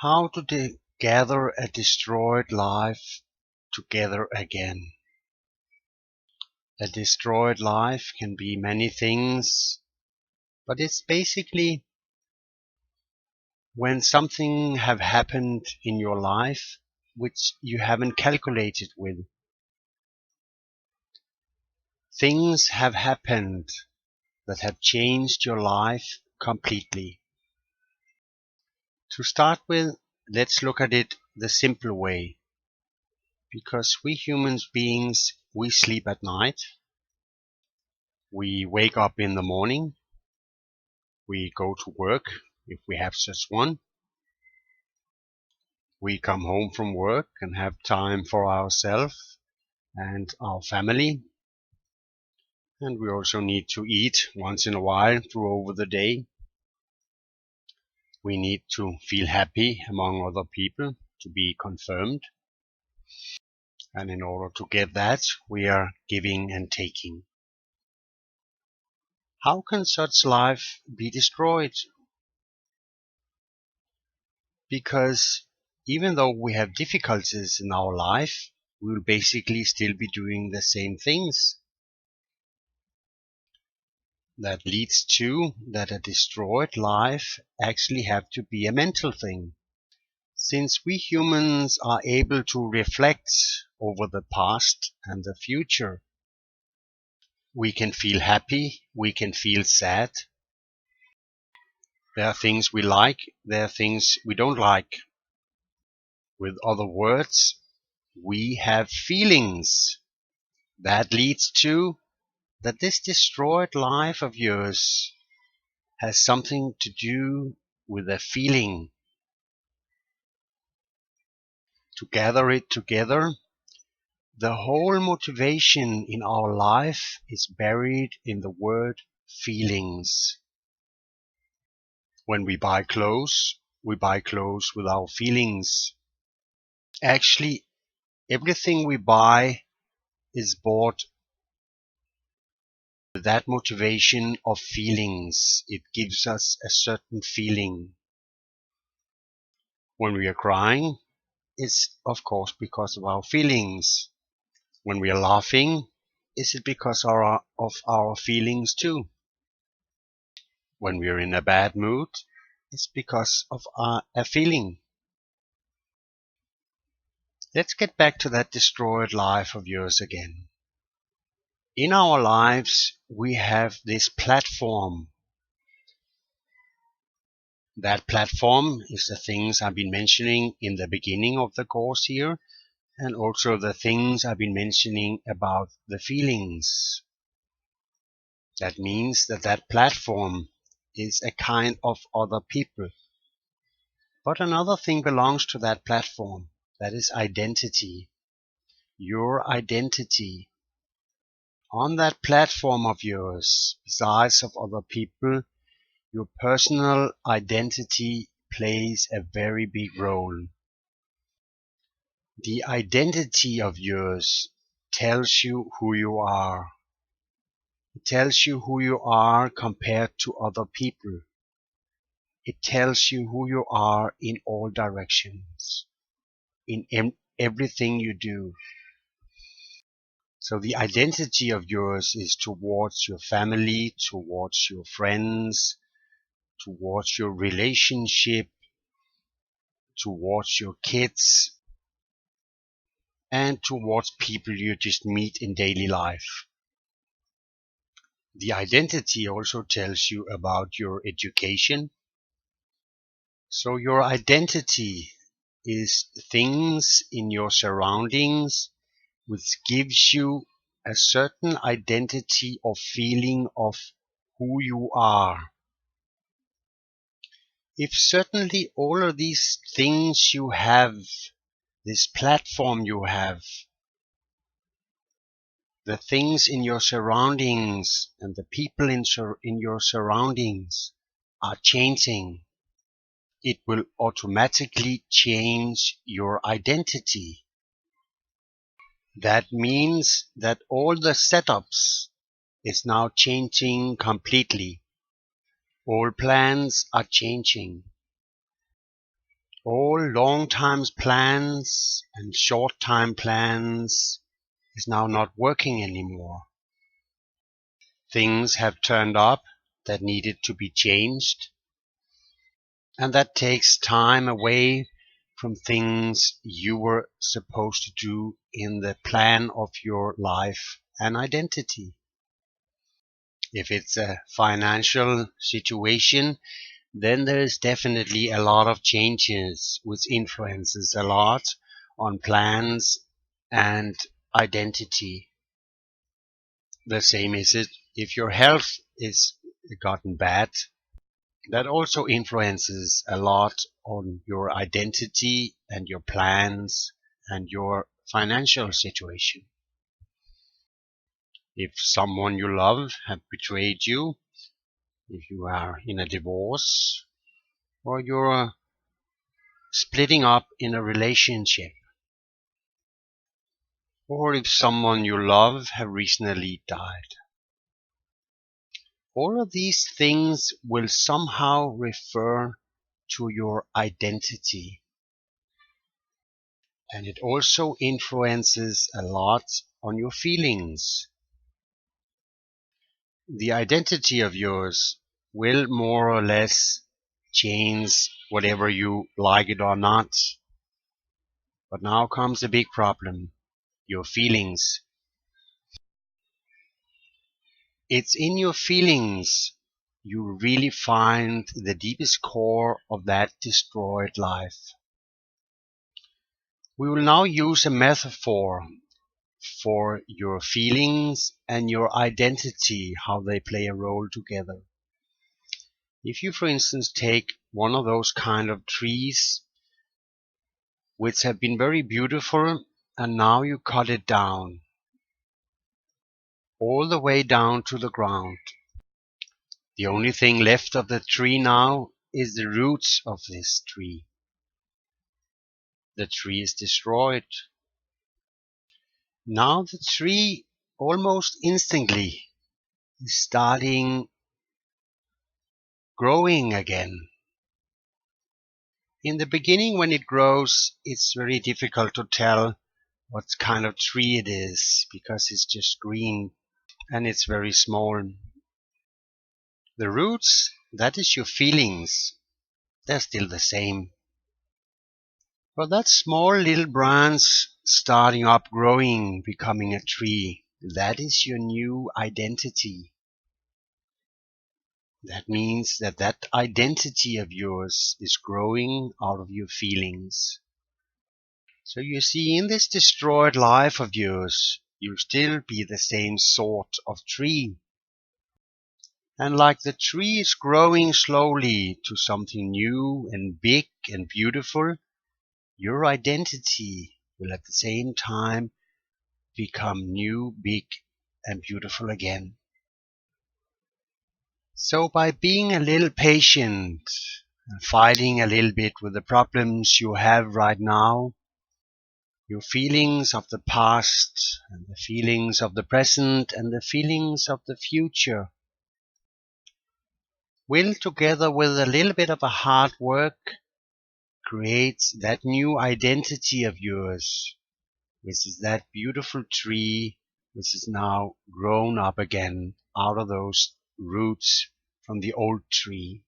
How to gather a destroyed life together again. A destroyed life can be many things, but it's basically when something have happened in your life which you haven't calculated with. Things have happened that have changed your life completely. To start with, let's look at it the simple way. Because we human beings, we sleep at night. We wake up in the morning. We go to work, if we have such one. We come home from work and have time for ourselves and our family. And we also need to eat once in a while through over the day. We need to feel happy among other people to be confirmed. And in order to get that, we are giving and taking. How can such life be destroyed? Because even though we have difficulties in our life, we will basically still be doing the same things. That leads to that a destroyed life actually have to be a mental thing. Since we humans are able to reflect over the past and the future, we can feel happy, we can feel sad. There are things we like, there are things we don't like. With other words, we have feelings. That leads to that this destroyed life of yours has something to do with a feeling. To gather it together, the whole motivation in our life is buried in the word feelings. When we buy clothes with our feelings. Actually, everything we buy is bought with that motivation of feelings. It gives us a certain feeling. When we are crying, it's of course because of our feelings. When we are laughing, is it because of our feelings too? When we are in a bad mood, it's because of a feeling. Let's get back to that destroyed life of yours again. In our lives, we have this platform. That platform is the things I've been mentioning in the beginning of the course here, and also the things I've been mentioning about the feelings. That means that that platform is a kind of other people. But another thing belongs to that platform. That is identity. Your identity. On that platform of yours, besides of other people, your personal identity plays a very big role. The identity of yours tells you who you are. It tells you who you are compared to other people. It tells you who you are in all directions, in everything you do. So the identity of yours is towards your family, towards your friends, towards your relationship, towards your kids, and towards people you just meet in daily life. The identity also tells you about your education. So your identity is things in your surroundings which gives you a certain identity or feeling of who you are. If certainly all of these things you have, this platform you have, the things in your surroundings and the people in your surroundings are changing, it will automatically change your identity. That means that all the setups is now changing completely. All plans are changing. All long time plans and short time plans is now not working anymore. Things have turned up that needed to be changed, and that takes time away from things you were supposed to do in the plan of your life and identity. If it's a financial situation, then there is definitely a lot of changes which influences a lot on plans and identity. The same is it if your health is gotten bad. That also influences a lot on your identity and your plans and your financial situation. If someone you love have betrayed you, if you are in a divorce, or you're splitting up in a relationship, or if someone you love have recently died. All of these things will somehow refer to your identity. And it also influences a lot on your feelings. The identity of yours will more or less change whatever you like it or not. But now comes a big problem, your feelings. It's in your feelings you really find the deepest core of that destroyed life. We will now use a metaphor for your feelings and your identity, how they play a role together. If you, for instance, take one of those kind of trees which have been very beautiful and now you cut it down all the way down to the ground. The only thing left of the tree now is the roots of this tree. The tree is destroyed. Now the tree almost instantly is starting growing again. In the beginning when it grows, it's very difficult to tell what kind of tree it is because it's just green and it's very small. The roots, that is your feelings, they're still the same. But that small little branch starting up, growing, becoming a tree, that is your new identity. That means that that identity of yours is growing out of your feelings. So you see, in this destroyed life of yours, you'll still be the same sort of tree. And like the tree is growing slowly to something new and big and beautiful, your identity will at the same time become new, big and beautiful again. So by being a little patient and fighting a little bit with the problems you have right now, your feelings of the past and the feelings of the present and the feelings of the future will, together with a little bit of a hard work, create that new identity of yours, which is that beautiful tree which is now grown up again out of those roots from the old tree.